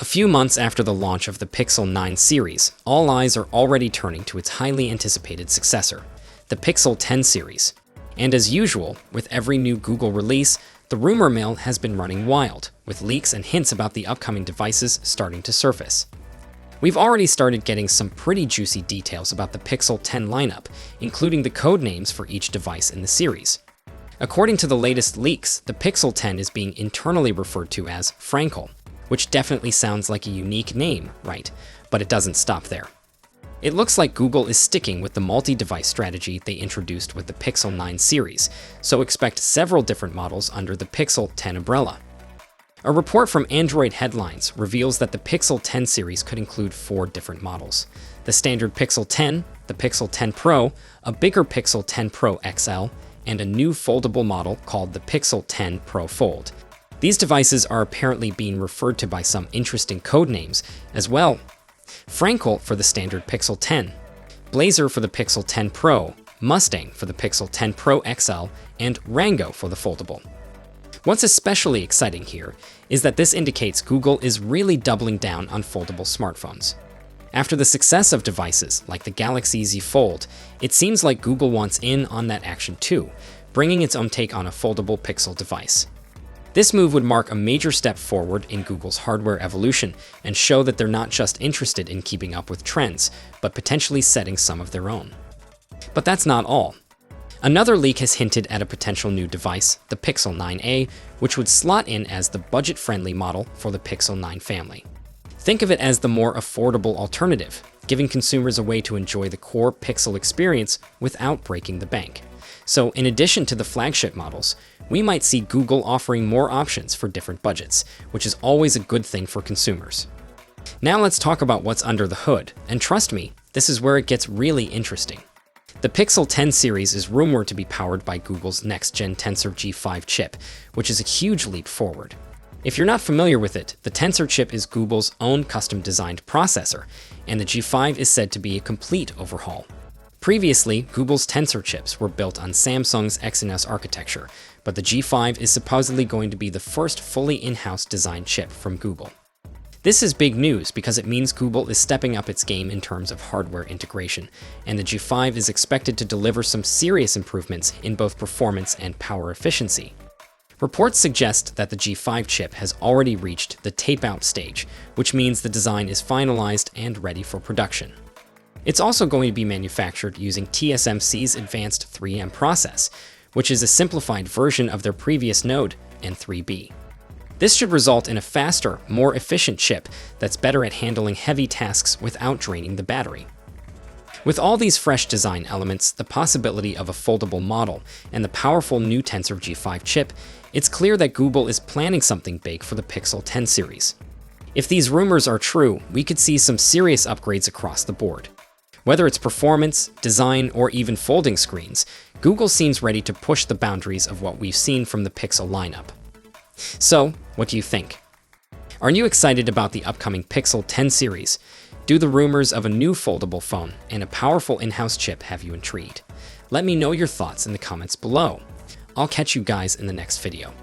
A few months after the launch of the Pixel 9 series, all eyes are already turning to its highly anticipated successor, the Pixel 10 series. And as usual, with every new Google release, the rumor mill has been running wild, with leaks and hints about the upcoming devices starting to surface. We've already started getting some pretty juicy details about the Pixel 10 lineup, including the code names for each device in the series. According to the latest leaks, the Pixel 10 is being internally referred to as Frankel, which definitely sounds like a unique name, right? But it doesn't stop there. It looks like Google is sticking with the multi-device strategy they introduced with the Pixel 9 series, so expect several different models under the Pixel 10 umbrella. A report from Android Headlines reveals that the Pixel 10 series could include 4 different models: the standard Pixel 10, the Pixel 10 Pro, a bigger Pixel 10 Pro XL, and a new foldable model called the Pixel 10 Pro Fold. These devices are apparently being referred to by some interesting code names as well. Frankel for the standard Pixel 10, Blazer for the Pixel 10 Pro, Mustang for the Pixel 10 Pro XL, and Rango for the foldable. What's especially exciting here is that this indicates Google is really doubling down on foldable smartphones. After the success of devices like the Galaxy Z Fold, it seems like Google wants in on that action too, bringing its own take on a foldable Pixel device. This move would mark a major step forward in Google's hardware evolution and show that they're not just interested in keeping up with trends, but potentially setting some of their own. But that's not all. Another leak has hinted at a potential new device, the Pixel 9a, which would slot in as the budget-friendly model for the Pixel 9 family. Think of it as the more affordable alternative, giving consumers a way to enjoy the core Pixel experience without breaking the bank. So in addition to the flagship models, we might see Google offering more options for different budgets, which is always a good thing for consumers. Now let's talk about what's under the hood, and trust me, this is where it gets really interesting. The Pixel 10 series is rumored to be powered by Google's next-gen Tensor G5 chip, which is a huge leap forward. If you're not familiar with it, the Tensor chip is Google's own custom-designed processor, and the G5 is said to be a complete overhaul. Previously, Google's Tensor chips were built on Samsung's Exynos architecture, but the G5 is supposedly going to be the first fully in-house designed chip from Google. This is big news because it means Google is stepping up its game in terms of hardware integration, and the G5 is expected to deliver some serious improvements in both performance and power efficiency. Reports suggest that the G5 chip has already reached the tape-out stage, which means the design is finalized and ready for production. It's also going to be manufactured using TSMC's advanced 3M process, which is a simplified version of their previous node, N3B. This should result in a faster, more efficient chip that's better at handling heavy tasks without draining the battery. With all these fresh design elements, the possibility of a foldable model, and the powerful new Tensor G5 chip, it's clear that Google is planning something big for the Pixel 10 series. If these rumors are true, we could see some serious upgrades across the board. Whether it's performance, design, or even folding screens, Google seems ready to push the boundaries of what we've seen from the Pixel lineup. So, what do you think? Are you excited about the upcoming Pixel 10 series? Do the rumors of a new foldable phone and a powerful in-house chip have you intrigued? Let me know your thoughts in the comments below. I'll catch you guys in the next video.